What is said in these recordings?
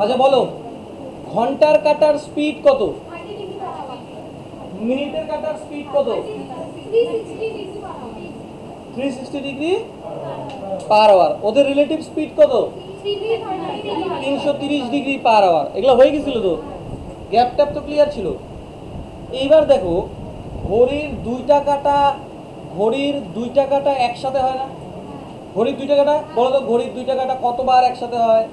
আচ্ছা বলো, ঘন্টার কাটার স্পিড কত, মিনিটের কাটার স্পিড কত? 360 ডিগ্রি পার আওয়ার। ওদের রিলেটিভ স্পিড কত? 330 ডিগ্রি পার আওয়ার। এগুলো হয়ে গেছিল তো, গ্যাপ ট্যাপ তো ক্লিয়ার ছিল। এইবার দেখো, ঘড়ির দুইটা কাটা একসাথে হয় না? ঘড়ির দুইটা কাটা বলো তো, ঘড়ির দুইটা কাটা কতবার একসাথে হয়?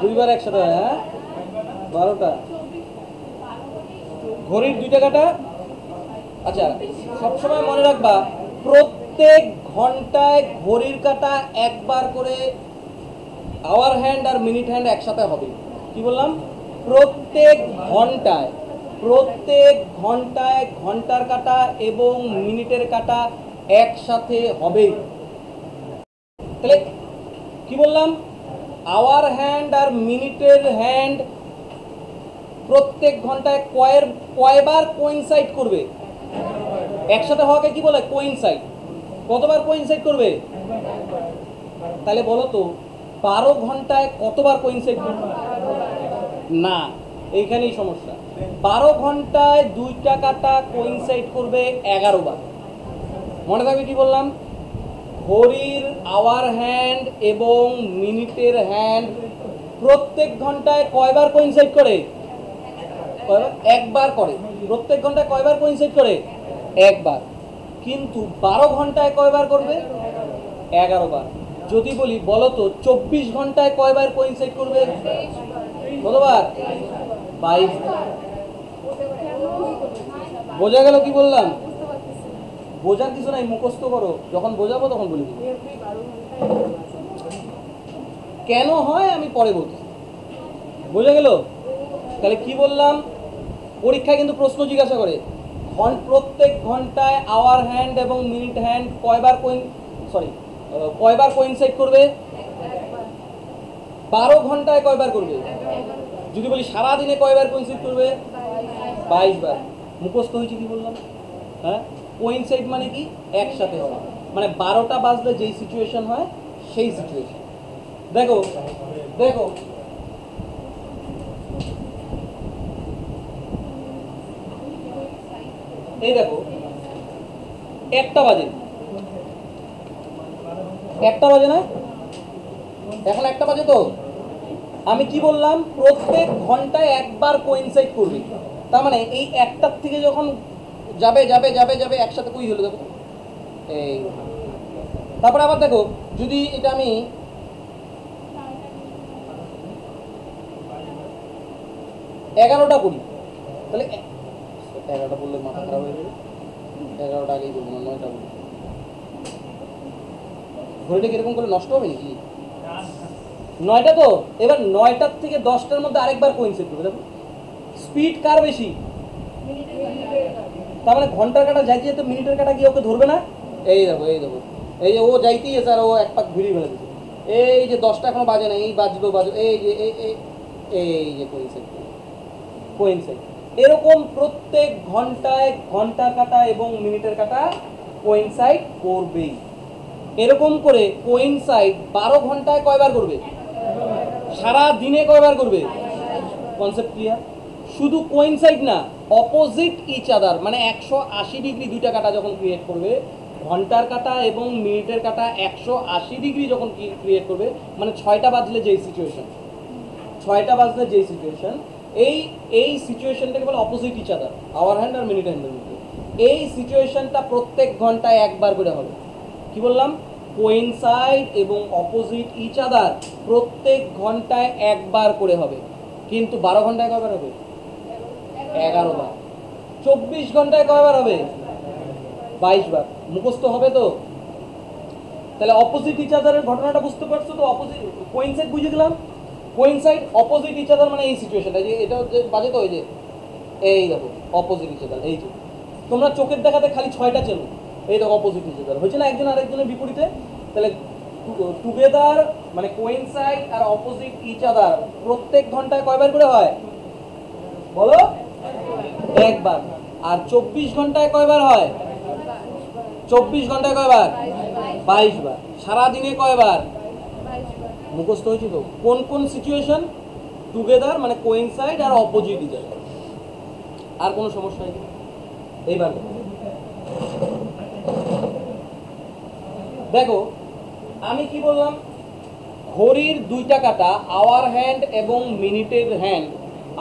দুইবার একসাথে হয়। হ্যাঁ, 12টা। ঘড়ির দুইটা কাটা। আচ্ছা, সবসময় মনে রাখবা, প্রত্যেক ঘন্টায় ঘড়ির কাটা একবার করে আওয়ার হ্যান্ড আর মিনিট হ্যান্ড একসাথে হবে। কি বললাম? প্রত্যেক ঘন্টায় ঘন্টার কাটা এবং মিনিটের কাটা একসাথে হবে। তাহলে কি বললাম? আওয়ার হ্যান্ড আর মিনিটের হ্যান্ড প্রত্যেক ঘন্টায় কয়বার কোইনসাইড করবে? একসাথে হওয়াকে কি বলে? কোইনসাইড। কতবার কোইনসাইড করবে? তাহলে বলো তো, 12 ঘন্টায় কতবার কোইনসাইড করবে? না, এইখানেই সমস্যা। 12 ঘন্টায় দুইটা কাটা কোইনসাইড করবে 11 বার। মনে থাকবে কি বললাম? ঘড়ির আওয়ার হ্যান্ড এবং মিনিটের হ্যান্ড প্রত্যেক ঘন্টায় কয়বার কোইনসাইড করে? একবার করে। প্রত্যেক ঘন্টায় কয়বার কোইনসাইড করে? একবার। কিন্তু 12 ঘন্টায় কয়বার করবে? 11 বার। যদি বলি বলো তো, 24 ঘন্টায় কয়বার কোইনসাইড করবে? কতবার? 22 বার। বোঝা গেল কি বললাম? বোঝার কিছু নাই, মুখস্থ করো, যখন বোঝাবো তখন বলি। কেন হয় আমি পরে বলছি। বোঝা গেল? তাহলে কি বললাম? পরীক্ষায় কিন্তু প্রশ্ন জিজ্ঞাসা করে, প্রত্যেক ঘন্টায় আওয়ার হ্যান্ড এবং মিনিট হ্যান্ড কয়বার কোইনসাইড করবে? 12 ঘন্টায় কয়বার করবে? যদি বলি সারাদিনে কয়বার কোইনসাইড করবে? 22 বার। মুখস্থ হয়েছে কি বললাম? হ্যাঁ, কোইনসাইড মানে কি? একসাথে হওয়া। মানে 12টা বাজলে যেই সিচুয়েশন হয় সেই সিচুয়েশন। দেখো দেখো, এই দেখো, 1টা বাজে না? এখন 1টা বাজে তো। আমি কি বললাম? প্রত্যেক ঘন্টায় একবার কোইনসাইড করবে। তার মানে এই 1টার থেকে যখন যাবে একসাথে কই হলো দেখো। এই তারপরে আবার দেখো, যদি এটা আমি এগারোটা করি, তাহলে 11টা বললে মাথা খারাপ হয়ে যাবে। 11টা আগেই বলবো না, 9টা বলবো। ঘড়িটা কিরকম করে নষ্ট হবে নাকি? 9টা তো। এবার 9টার থেকে 10টার মধ্যে আরেকবার কোইনসাইড করবে। দেখো স্পিড কার বেশি? তার মানে ঘন্টার কাটা যাইতে যেতে মিনিটের কাটা গিয়ে ওকে ধরবে না। এই দেখো এই যে ও যাইতেই আছে আর ও এক পাক ঘুরিয়ে ফেলে দিচ্ছে। এই যে 10টা এখনো বাজে না, এই বাজলো। এই যে এই যে কোইনসাইড। এরকম প্রত্যেক ঘন্টায় ঘন্টার কাটা এবং মিনিটের কাটা কোইনসাইড করবেই। এরকম করে কোইনসাইড 12 ঘন্টায় কয়বার করবে? সারা দিনে কয়বার করবে? Concept clear? শুধু কোইনসাইড না, অপোজিট ইচ আদার, মানে 180 ডিগ্রি দুইটা কাটা যখন ক্রিয়েট করবে, ঘন্টার কাটা এবং মিনিটের কাটা 180 ডিগ্রি যখন ক্রিয়েট করবে, মানে 6টা বাজলে যেই সিচুয়েশন, এই সিচুয়েশনটাকে বলে opposite each other, hour hand আর মিনিট হ্যান্ডের মধ্যে। এই সিচুয়েশনটা প্রত্যেক ঘন্টায় একবার করে হবে। কি বললাম? কোইনসাইড এবং অপোজিট ইচ আদার প্রত্যেক ঘন্টায় একবার করে হবে। কিন্তু 12 ঘন্টায় কয়বার হবে? 11 বার। 24 ঘন্টায় কয়বার হবে? 22 বার। মুখস্থ হবে তো? তাহলে অপোজিট ইচ আদারের ঘটনাটা বুঝতে পারছো তো? অপোজিট কোইনসাইড বুঝে গেলাম। কোইনসাইড অপোজিট ইচ আদার মানে এই সিচুয়েশনটা, যে এটা যে বাজে তো, এই যে এই দেখো অপোজিট ইচ আদার। এই যে তোমরা চোখের দেখাতে খালি 6টা চেনো, এই দেখো অপোজিট ইচ আদার হয়েছে না, একজন আরেকজনের বিপরীতে। তাহলে টুগেদার মানে কোইনসাইড আর অপোজিট ইচ আদার প্রত্যেক ঘন্টায় কয়বার করে হয় বলো? একবার। আর 24 ঘন্টায় কয়বার হয়? 24 ঘন্টায় কয়বার? 22 বার। সারা দিনে কয়বার? মুখস্থ হয়েছে তো? কোন কোন সিচুয়েশন? টুগেদার মানে কোইনসাইড আর অপোজিট ইচ আদার। আর কোনো সমস্যা নেই? এইবার দেখো আমি কি বললাম, ঘড়ির দুইটা কাঁটা আওয়ার হ্যান্ড এবং মিনিটের হ্যান্ড,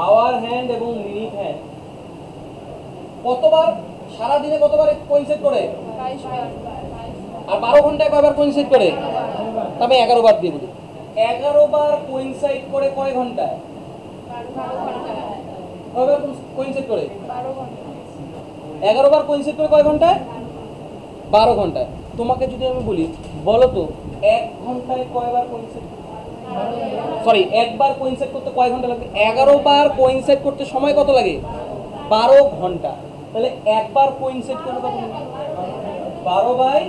আওয়ার হ্যান্ড এবং মিনিট হ্যান্ড কতবার সারাদিনে কতবার কোইনসাইড করে? আর 12 ঘন্টায় কয়বার কোইনসাইড করে? তবে 11 বার দিয়ে দিই। 11 বার কোইনসাইড করে কয় ঘন্টায়? কয়বার কোইনসাইড করে? 11 বার কোইনসাইড করে কয় ঘন্টায়? 12 ঘন্টায়। তোমাকে যদি আমি বলি বলো তো 1 ঘন্টায় কয়বার কোইনসাইড? সরি, একবার কোইনসাইড করতে কয় ঘন্টা লাগে? 11 বার কোইনসাইড করতে সময় কত লাগে? 12 ঘন্টা। তাহলে একবার কোইনসাইড করতে কত লাগে? 12/11।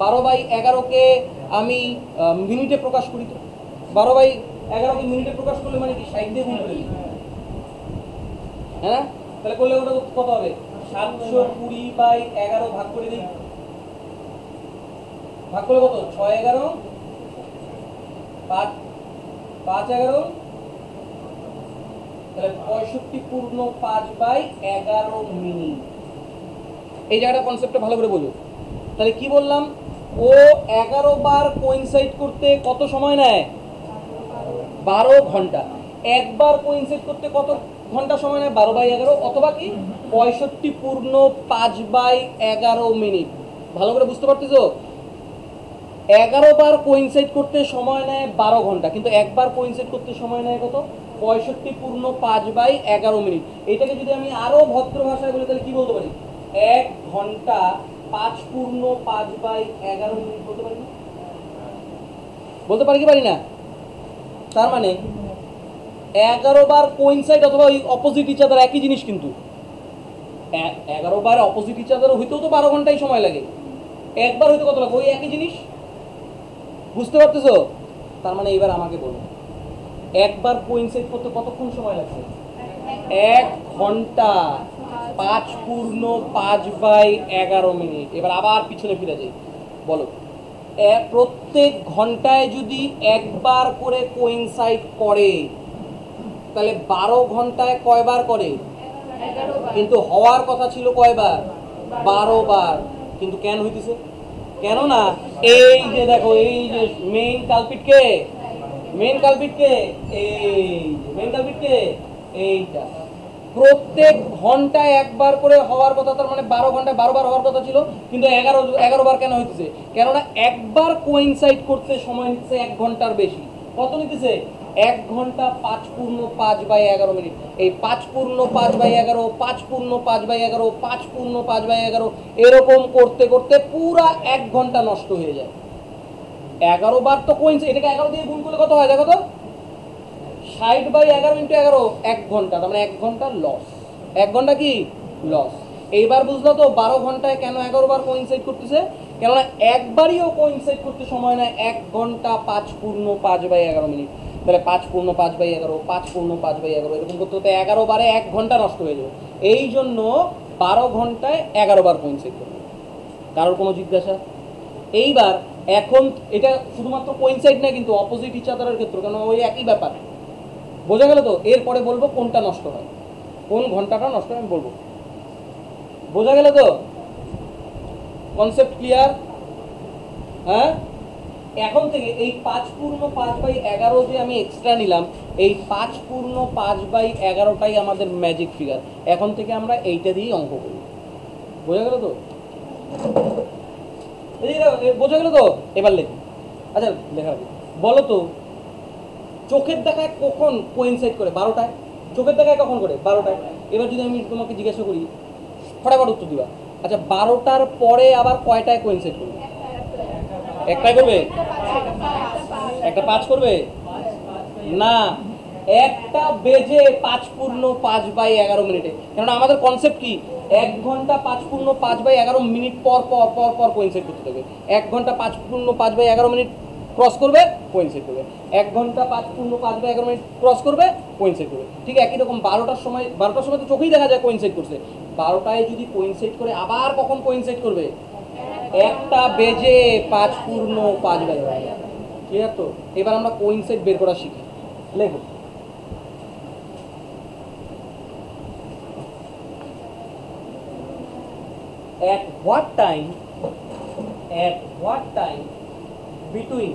12/11 কে আমি মিনিটে প্রকাশ করি তো। 12/11 কে মিনিটে প্রকাশ করলে মানে কি 60 দিয়ে গুণ করে দিই, হ্যাঁ না? তাহলে করলে ওটা কত হবে? 720/11 ভাগ করে দিই। ভাগ করলে কত? 6/11 5/11, তাহলে 65 পূর্ণ 5/11 মিনিট। এই জায়গাটা কনসেপ্টটা ভালো করে বোঝো। তাহলে কি বললাম, ও 11 বার কোইনসাইড করতে কত সময় নেয়? 12 ঘন্টা। একবার কোইনসাইড করতে কত ঘন্টা সময় নেয়? 12/11, অথবা কি 65 পূর্ণ 5/11 মিনিট। ভালো করে বুঝতে পারতেছো? 11 বার কোইনসাইড করতে সময় নেয় 12 ঘন্টা, কিন্তু একবার কোইনসাইড করতে সময় নেয় কত? 65 পূর্ণ 5/11 মিনিট। এটাকে যদি আমি আরো ভদ্র ভাষায় বলি তাহলে কি বলতে পারি? 1 ঘন্টা 5 পূর্ণ 5/11 মিনিট বলতে পারি না? বলতে পারি কি পারি না? তার মানে 11 বার কোইনসাইড অথবা অপোজিট ইচ আদার একই জিনিস, কিন্তু 11 বার অপোজিট ইচ আদার হইতেও তো 12 ঘন্টাই সময় লাগে, একবার হইতে কত লাগে? ওই একই জিনিস। বুঝতে পারতেছো? তার মানে এবার আমাকে বলো, একবার কোইনসাইড করতে কতক্ষণ সময় লাগছে? 1 ঘন্টা 5 পূর্ণ 5/11 মিনিট। এবার আবার পিছনে ফিরে যাই, বলো প্রত্যেক ঘন্টায় যদি একবার করে কোইনসাইড করে তাহলে 12 ঘন্টায় কয়বার করে? কিন্তু হওয়ার কথা ছিল কয়বার? 12 বার। কিন্তু কেন হইতেছে? কেন না, এই যে দেখো, এই যে মেইন কালপিট কে, মেইন কালপিট কে, এই মেইন কালপিট কে, এইটা প্রত্যেক ঘন্টায় একবার করে হওয়ার কথা, তার মানে 12 ঘন্টায় 12 বার হওয়ার কথা ছিল, কিন্তু 11 বার কেন হইতেছে? কেননা একবার কোইনসাইড করতে সময় নিচ্ছে 1 ঘন্টার বেশি। কত নিতেছে? 1 ঘন্টা 5 পূর্ণ 5/11 মিনিট। এই 5 পূর্ণ 5/11, 5 পূর্ণ 5/11, 5 পূর্ণ 5/11 এরকম করতে করতে পুরা 1 ঘন্টা নষ্ট হয়ে যায়। 11 বার তো কোইনসাইড, এটাকে 11 দিয়ে গুণ করলে কত হয় দেখো তো? 60/11 × 11, 1 ঘন্টা। তার মানে 1 ঘন্টা লস। 1 ঘন্টা কি লস? এইবার বুঝলো তো 12 ঘন্টায় কেন 11 বার কোইনসাইড করতেছে? কেননা একবারইও কোইনসাইড করতে সময় নেয় 1 ঘন্টা 5 পূর্ণ 5/11 মিনিট। তাহলে 5 পূর্ণ 5/11, 5 পূর্ণ 5/11 এরকম করতে করতে 11 বারে 1 ঘন্টা নষ্ট হয়ে যাবে। এই জন্য 12 ঘন্টায় 11 বার কোইনসাইড করবে। কারোর কোনো জিজ্ঞাসা? এইবার এখন এটা শুধুমাত্র কোইনসাইড না, কিন্তু অপোজিট ইচ আদারের ক্ষেত্রে, কেন ওই একই ব্যাপার। বোঝা গেল তো? এরপরে বলবো কোনটা নষ্ট হয়, কোন ঘন্টাটা নষ্ট হয় আমি বলবো। বোঝা গেল তো? Concept clear? হ্যাঁ, এখন থেকে এই 5 পূর্ণ 5/11 যে আমি এক্সট্রা নিলাম, এই 5 পূর্ণ 5/11টাই আমাদের ম্যাজিক ফিগার। এখন থেকে আমরা এইটা দিয়েই অঙ্ক করি। বোঝা গেল তো? বোঝা গেল তো? এবার লেখি। আচ্ছা লেখা বলো তো, চোখের দেখায় কখন কোইনসাইড করে? 12টায়। চোখের দেখায় কখন করে? 12টায়। এবার যদি আমি তোমাকে জিজ্ঞাসা করি, ফটাফট উত্তর দিবা। আচ্ছা 12টার পরে আবার কয়টায় কোইনসাইড করবে? একটাই করবে? একটা 5 করবে না, 1টা বেজে 5 পূর্ণ 5/11 মিনিটে। কেননা আমাদের কনসেপ্ট কি? 1 ঘন্টা 5 পূর্ণ 5/11 মিনিট পর পর পর পর কোইনসাইড করতে হবে। 1 ঘন্টা 5 পূর্ণ 5/11 মিনিট ক্রস করবে, কোইনসাইড করবে। 1 ঘন্টা 5 পূর্ণ 5/11 মিনিট ক্রস করবে, কোইনসাইড করবে। ঠিক একই রকম 12টার সময় তো চোখেই দেখা যায় কোইনসাইড করছে। 12টায় যদি কোইনসাইড করে আবার কখন কোইনসাইড করবে? 1টা বেজে 5 পূর্ণ 5/11। ক্লিয়ার তো? এবার আমরা কোইনসাইড বের করা শিখি। লেখো at what time between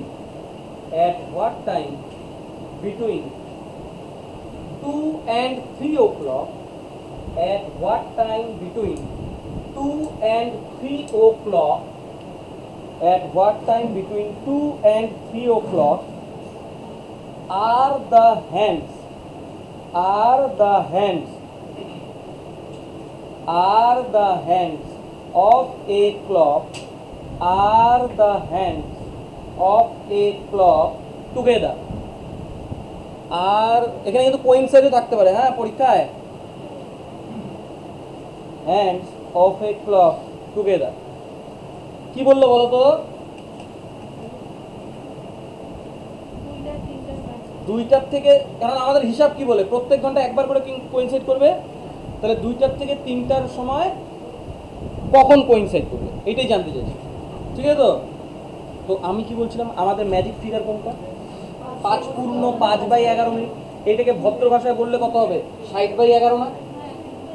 2 and 3 o'clock at what time between 2 and 3 o'clock at what time between 2 and 3 o'clock are the hands of a clock together? আর এখানে কিন্তু কোইনসাইডও থাকতে পারে, হ্যাঁ পরীক্ষায়। hands of a clock together কি বললো বলো তো? দুইটার থেকে, কারণ আমাদের হিসাব কি বলে প্রত্যেক ঘন্টা একবার করে কোইনসাইড করবে, তাহলে 2টার থেকে 3টার সময় কখন কোইনসাইড করবে এটাই জানতে চাইছি, ঠিক আছে তো? তো আমি কি বলছিলাম, আমাদের ম্যাজিক ফিগার কোনটা? 5 পূর্ণ 5/11 মিনিট। এটাকে ভদ্র ভাষায় বললে কত হবে? 60/11 না?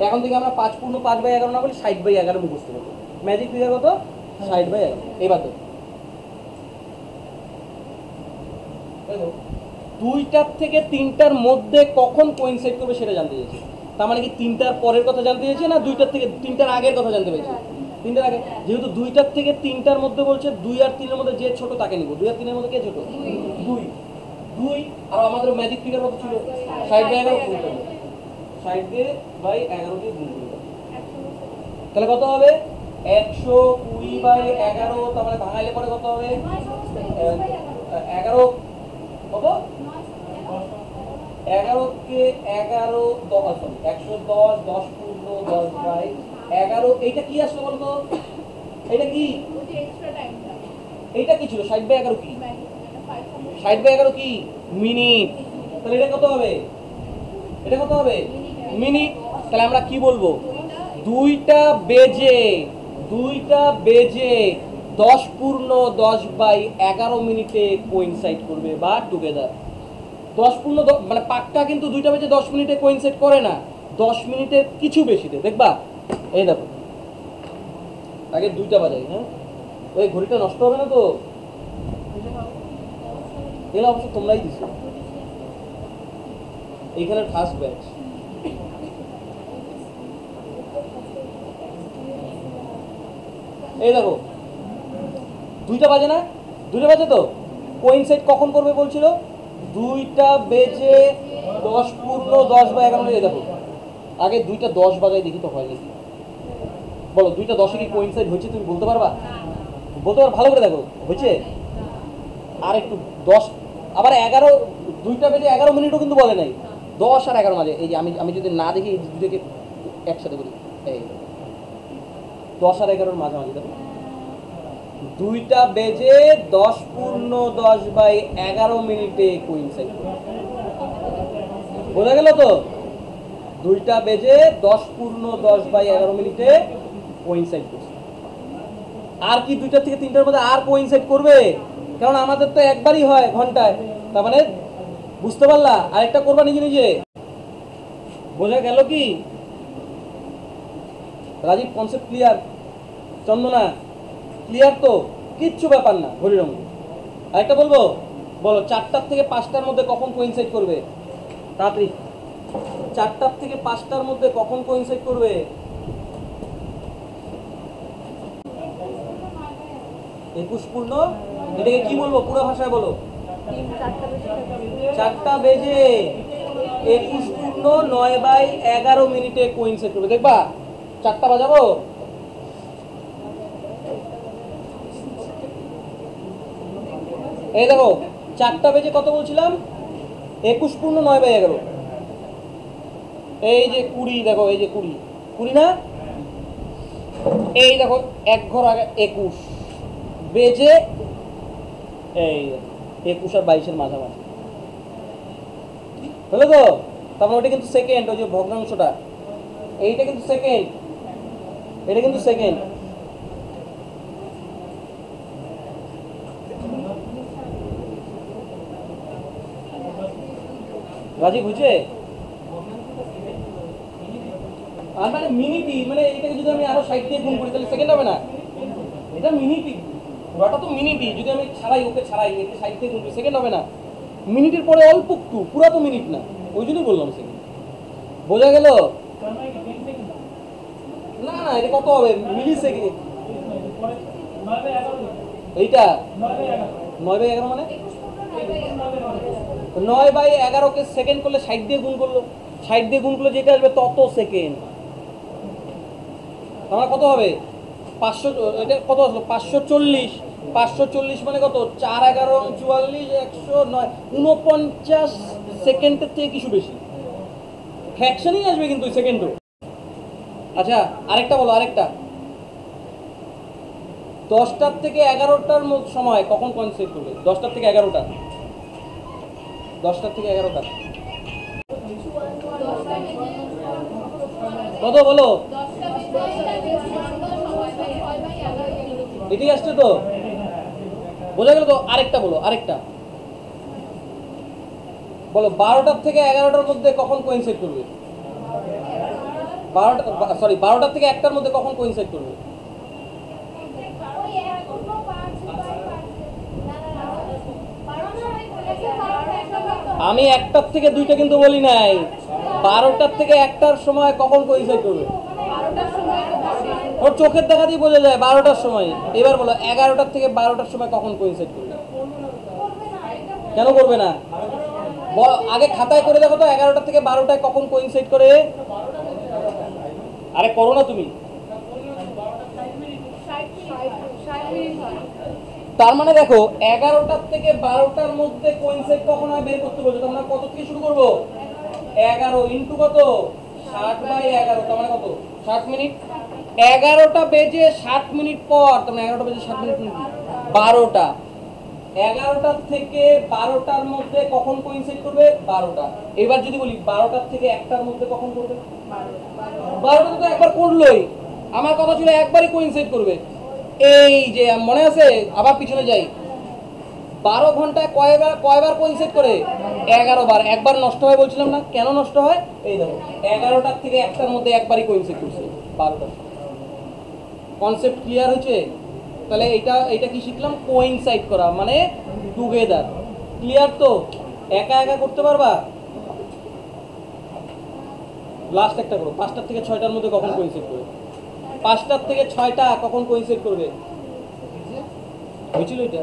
এখন থেকে আমরা 5 পূর্ণ 5/11 না বলি 60/11 মুখস্থ করবো। ম্যাজিক ফিগার কত? 60/11। এবার তো 2টার থেকে 3টার মধ্যে কখন কোইনসাইড করবে সেটা জানতে চাইছি। তার মানে কি 3টার পরের কথা জানতে চাইছি না 2টার থেকে 3টার আগের কথা জানতে পেরেছি? 3টার আগে। যেহেতু 2টার থেকে 3টার মধ্যে বলছে, 2 আর 3 এর মধ্যে যে ছোট তাকে নিব। 2 আর 3 এর মধ্যে কে ছোট? 2 আর আমাদের ম্যাজিক ফিগার কত ছিল? 60/11 গুণ করব। 60/11 দিয়ে গুণ করব, তাহলে কত হবে? 120/11। তার মানে ভাঙাইলে পরে কত হবে? 11 কত? 11 কে 11 10 সরি 110 10 পূর্ণ 10/11। এইটা কি আসলে বলো তো? এটা কি? এইটা কি ছিল? 60/11 কি? 60/11 কি? মিনিট। তাহলে এটা কত হবে? এটা কত হবে? মিনিট। তাহলে আমরা কি বলবো? 2টা বেজে 10 পূর্ণ 10/11 মিনিটে কোইনসাইড করবে বা টুগেদার। 10 পূর্ণ মানে পাক্কা কিন্তু 2টা বেজে 10 মিনিটে কোইনসাইড করে না, 10 মিনিটের কিছু বেশিতে। দেখবা এই দেখো, আগে 2টা বাজাই, হ্যাঁ ওই ঘড়িটা নষ্ট হবে না তো? এগুলো অবশ্য তোমরাই দিছো, এইখানে ফার্স্ট ব্যাচ। এই দেখো 2টা বাজে না? 2টা বাজে তো? কোইনসাইড কখন করবে বলছিল? 2টা বেজে 10 পূর্ণ 10/11 মিনিট। দেখো আগে 2টা 10 বাজায় দেখি তো হয় নাকি। বলো 2টা 10-এ কি কোইনসাইড হয়েছে? তুমি বলতে পারবা? বলতে পারো? ভালো করে দেখো হয়েছে। আর একটু 10 আবার 11, 2টা বেজে 11 মিনিটও কিন্তু বলে নাই, 10 আর 11 মাঝে। এই যে আমি যদি না দেখি এই দুটোকে একসাথে করি, এই 10 আর 11-র মাঝামাঝি দেখো, 2টা বেজে 10 পূর্ণ 10/11 মিনিটে কোইনসাইড করবে। বোঝা গেল তো? 2টা বেজে 10 পূর্ণ 10/11 মিনিটে কোইনসাইড করছে। আর কি 2টার থেকে 3টার মধ্যে আর কোইনসাইড করবে? কারণ আমাদের তো একবারই হয় ঘন্টায়। তার মানে বুঝতে পারলা? আরেকটা করবা নিজে নিজে। বোঝা গেল কি? Rajib concept clear? Chandana clear তো? কিচ্ছু ব্যাপার না ঘড়ির অঙ্ক। আরেকটা বলবো, বলো 4টার থেকে 5টার মধ্যে কখন কোইনসাইড করবে? তাড়াতাড়ি 4টার থেকে 5টার মধ্যে কখন কোইনসাইড করবে? 21 পূর্ণ, এটাকে কি বলবো পুরো ভাষায় বলো? 4টা বেজে 21 পূর্ণ 9/11 মিনিটে কোইনসাইড করবে। দেখবা 4টা বাজাবো, এই দেখো 4টা বেজে কত বলছিলাম? 21 পূর্ণ 9/11। এই যে 20, দেখো এই যে 20 না? এই দেখো এক ঘর আগে 21 বেজে, এই 21 আর 22-এর মাঝামাঝি হলো তো? তারপর ওটা কিন্তু সেকেন্ড, ওই যে ভগ্নাংশটা এইটা কিন্তু সেকেন্ড, এটা কিন্তু সেকেন্ড। রাজীব হয়েছে? আর মানে মিনিটই, মানে এটাকে যদি আমি আরো 60 দিয়ে গুণ করি তাহলে সেকেন্ড হবে না? এটা মিনিটই, পুরোটা তো মিনিটই। যদি আমি ছাড়াই, ওকে ছাড়াই, এতে 60 দিয়ে গুণ করি, সেকেন্ড হবে না? মিনিটের পরে অল্প একটু, পুরো তো মিনিট না, ওই জন্যই বললাম সেকেন্ড। বোঝা গেল? না না, এটা কত হবে? মিলি সেকেন্ড। এইটা 9/11 মানে 9/11কে সেকেন্ড করলে 60 দিয়ে গুণ করলো, 60 দিয়ে গুণ করলে যেটা আসবে তত সেকেন্ড। আমার কত হবে? 500, এটা কত আসলো? 540। 540 মানে কত? 4, 11, 44, 109, 49 সেকেন্ডের থেকে কিছু বেশি। ফ্র্যাকশনই আসবে কিন্তু ওই সেকেন্ডও। আচ্ছা আরেকটা বলো, আরেকটা। 10টার থেকে 11টার সময় কখন পয়েন্ট সেট করবে? 10টার থেকে 11টা, 10টার থেকে 11টা কত বলো? এটাই আসছে তো, বোঝা গেল তো? আরেকটা বলো, আরেকটা বলো। 12টার থেকে 11টার মধ্যে কখন কোইনসাইড করবে? 12টার থেকে 1টার মধ্যে কখন কোইনসাইড করবে? আমি 1টার থেকে 2টা কিন্তু বলি নাই। 12টার থেকে 1টার সময় কখন কোইনসাইড করবে? ওর চোখের দেখা দিয়ে বোঝা যায় 12টার সময়। এবার বলো 11টার থেকে 12টার সময় কখন কোইনসাইড করবে? কেন করবে না? আগে খাতায় করে দেখো তো 11টা থেকে 12টায় কখন কোইনসাইড করে। আরে করো না তুমি। তার মানে দেখো 11টার থেকে 12টার মধ্যে কোইনসাইড কখন হয় বের করতে বলছো। তোমরা কত থেকে শুরু করবো? 11 ইন্টু কত? 60/11, তার মানে কত? 60 মিনিট। 11টা বেজে 60 মিনিট পর, তার মানে 11টা বেজে 60 মিনিট 12টা। 11টার থেকে 12টার মধ্যে কখন কোইনসাইড করবে? 12টা। এবার যদি বলি 12টার থেকে 1টার মধ্যে কখন করবে? 12টা তো একবার করলোই। আমার কথা ছিল একবারই কোইনসাইড করবে। এই যে মনে আছে, আবার পিছনে যাই। 12 ঘন্টায় কয়বার কোইনসাইড করে? 11 বার। একবার নষ্ট হয় বলছিলাম না? কেন নষ্ট হয়? এই দেখো 11টার থেকে 1টার মধ্যে একবারই কোইনসাইড করছে, 12টা। কনসেপ্ট ক্লিয়ার হয়েছে? তাহলে এটা কি শিখলাম? কোইনসাইড করা মানে টুগেদার। ক্লিয়ার তো? একা একা করতে পারবা? লাস্ট একটা করো। 5টার থেকে 6টার মধ্যে কখন কোইনসাইড করবে? 5টার থেকে 6টা কখন কোইনসাইড করবে? হয়েছিল এটা?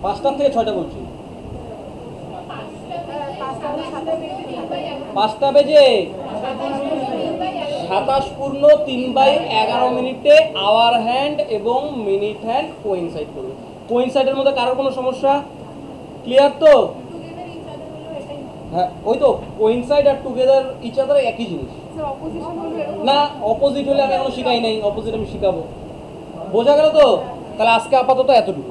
পাঁচটার থেকে 6টা বলছি। 5টা বেজে 27 পূর্ণ 3/11 মিনিটে আওয়ার হ্যান্ড এবং মিনিট হ্যান্ড কোইনসাইড করবে। কোইনসাইডের মধ্যে কারোর কোনো সমস্যা? ক্লিয়ার তো? হ্যাঁ, ওই তো কোইনসাইড আর টুগেদার ইচ আদার একই জিনিস না। অপোজিট হলে আমি এখনো শিখাই নাই, অপোজিট আমি শিখাবো। বোঝা গেল তো? তাহলে আজকে আপাতত এতটুকু।